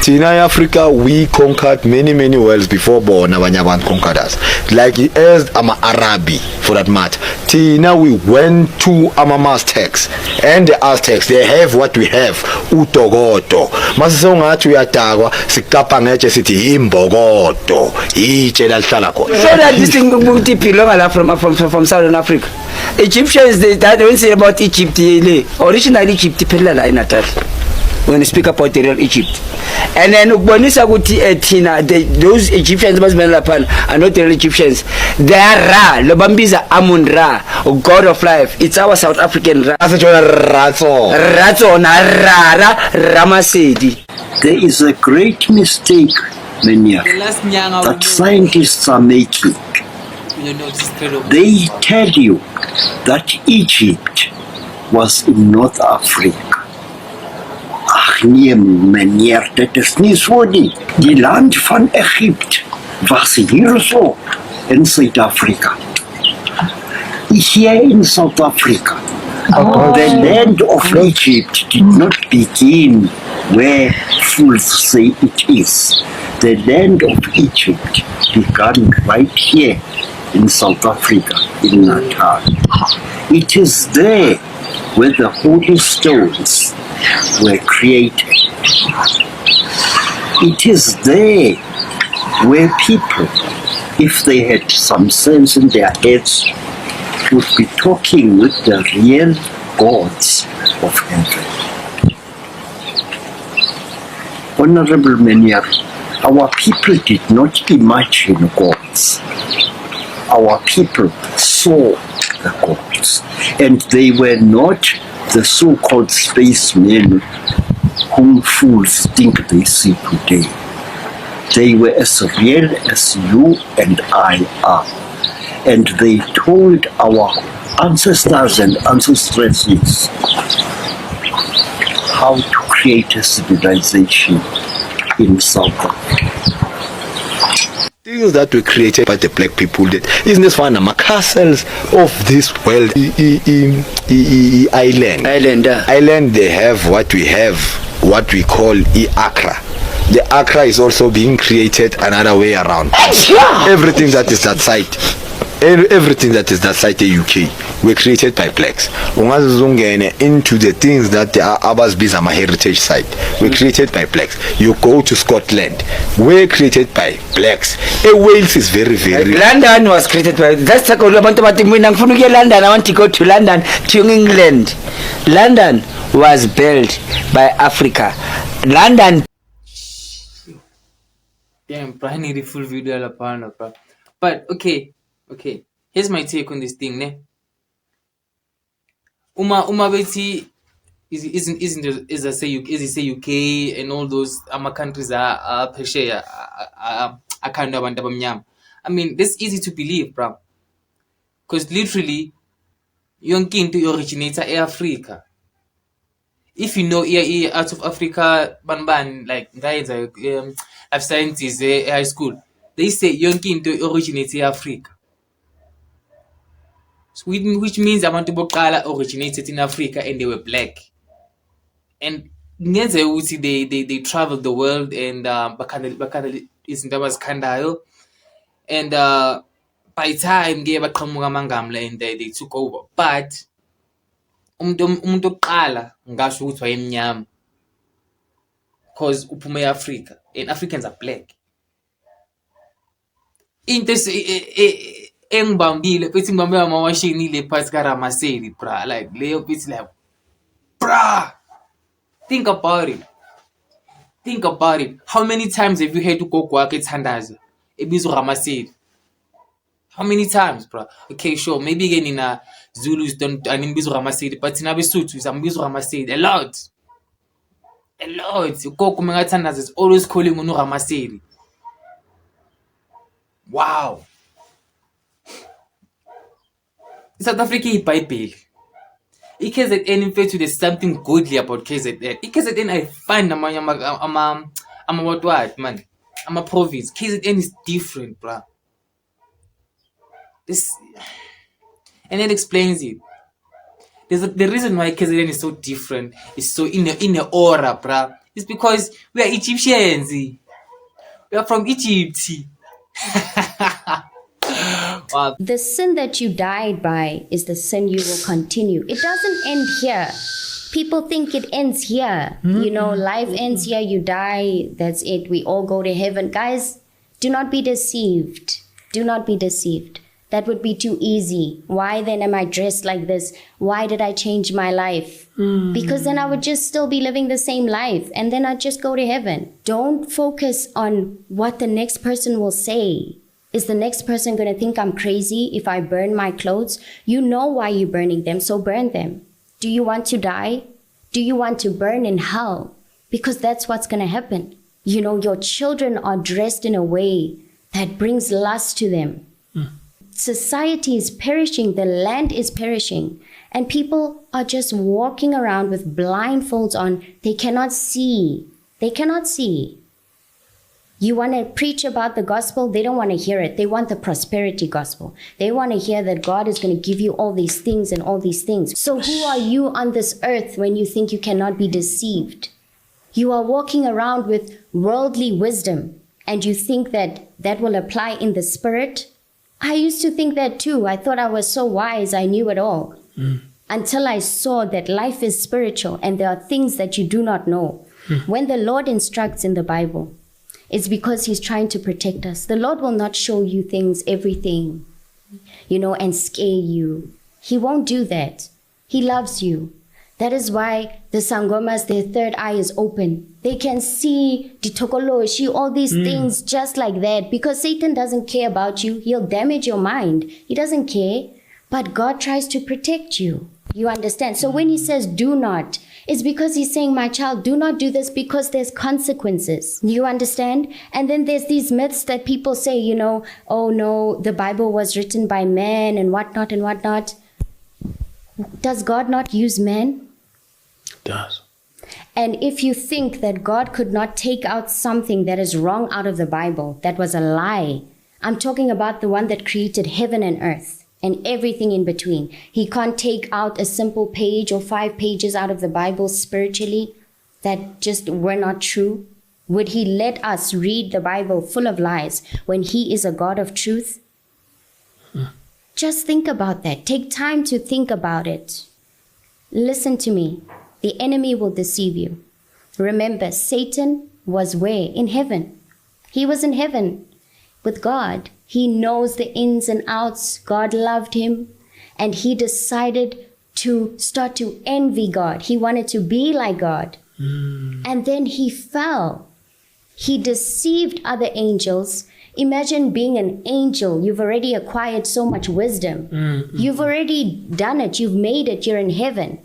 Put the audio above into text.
Tina Africa, we conquered many worlds before born abanye abantu conquered us. Like as Arabi for that matter. Tina, we went to Aztecs, and the Aztecs, they have what we have, utogoto. Masise ungathi uyadakwa sikapa ngeche sithi imbokodo. Itshe lalihlala khona. So that this thing from Southern Africa. Egyptians, they don't say about Egypt. Originally Egypt in Natal. When you speak about the real Egypt. And then Tina, those Egyptians are not the real Egyptians. They are Ra, Lobambiza Amun Ra, God of life. It's our South African Ra. Ratso na Rara Ramasedi. There is a great mistake, Menya, that scientists are making. They tell you that Egypt was in North Africa. Ach nee meneer, dit is nie so nie. Die land van Egypt was hier so in Suid-Afrika. Here in South Africa, the land of Egypt did not begin where fools say it is. The land of Egypt began right here in South Africa, in Natal. It is there where the holy stones were created. It is there where people, if they had some sense in their heads, would be talking with the real gods of heaven. Honorable Menya, our people did not imagine gods. Our people saw the gods, and they were not the so-called spacemen whom fools think they see today. They were as real as you and I are, and they told our ancestors and ancestresses how to create a civilization in South Africa. Things that were created by the black people, that isn't this one of castles of this world island, they have what we have, what we call Accra. The Accra is also being created another way around. Everything that is that side, everything that is that side, the UK, were created by blacks. Into the things that the Abbas Bizama heritage site were created by blacks. You go to Scotland, were created by blacks. Wales is very London was created by, that's the London. I want to go to London, to England. London was built by Africa. London. Damn, bro, I need a full video, bro. But okay. Here's my take on this thing, ne? Uma beti is I say UK and all those countries are peshe are kind of abanyam. I mean, that's easy to believe, bro. Because literally, yonke into originator Africa. If you know out of Africa, ban like guys life sciences high school, they say yonke into originates Africa. Which means abantu boqala originated in Africa and they were black. And they traveled the world and bakanda izinto abazikhandayo, and by time baqhamuka amangamla and they took over. But umuntu oqala ngasho ukuthi wayemnyama because uphume eAfrica and Africans are black. Into engibambile futhi ngibambe amawashini le phansi kaRamasedi, bra, like leyo pithi like, bra, think about it. How many times have you heard ugogo wakhe ethandaza ebizwa Ramasedi? How many times, bro? Okay, sure, maybe again in Zulus don't animbizwa Ramasedi, but in Abesuthu sambizwa Ramasedi a lot. Ugogo mengathandaza is always calling uno Ramasedi. Wow. South Africa is Bible. KZN, in fact, there's something godly about KZN. KZN, I find I'm what, man? I'm a province. KZN is different, bruh. And it explains it. The reason why KZN is so different is so in the aura, bruh. It's because we are Egyptians. We are from Egypt. Wow. The sin that you died by is the sin you will continue. It doesn't end here. People think it ends here. You know, life ends here, you die, that's it. We all go to heaven. Guys, do not be deceived. Do not be deceived. That would be too easy. Why then am I dressed like this? Why did I change my life? Because then I would just still be living the same life and then I'd just go to heaven. Don't focus on what the next person will say. Is the next person going to think I'm crazy if I burn my clothes? You know why you're burning them, so burn them. Do you want to die? Do you want to burn in hell? Because that's what's going to happen. You know, your children are dressed in a way that brings lust to them. Society is perishing, the land is perishing, and people are just walking around with blindfolds on. They cannot see. They cannot see. You want to preach about the gospel, they don't want to hear it. They want the prosperity gospel. They want to hear that God is going to give you all these things and all these things. So who are you on this earth when you think you cannot be deceived? You are walking around with worldly wisdom and you think that that will apply in the spirit. I used to think that too. I thought I was so wise, I knew it all. Until I saw that life is spiritual and there are things that you do not know. When the Lord instructs in the Bible, it's because he's trying to protect us. The Lord will not show you things, everything, you know, and scare you. He won't do that. He loves you. That is why the Sangomas, their third eye is open. They can see Ditokoloshi, all these things just like that, because Satan doesn't care about you. He'll damage your mind. He doesn't care. But God tries to protect you. You understand? So when he says do not, it's because he's saying, my child, do not do this because there's consequences. You understand? And then there's these myths that people say, you know, oh no, the Bible was written by men and whatnot and whatnot. Does God not use men? Does. And if you think that God could not take out something that is wrong out of the Bible, that was a lie. I'm talking about the one that created heaven and earth and everything in between. He can't take out a simple page or 5 pages out of the Bible spiritually that just were not true. Would he let us read the Bible full of lies when he is a God of truth? Just think about that. Take time to think about it. Listen to me. The enemy will deceive you. Remember, Satan was where? In heaven. He was in heaven with God. He knows the ins and outs. God loved him. And he decided to start to envy God. He wanted to be like God. And then he fell. He deceived other angels. Imagine being an angel. You've already acquired so much wisdom. You've already done it. You've made it. You're in heaven.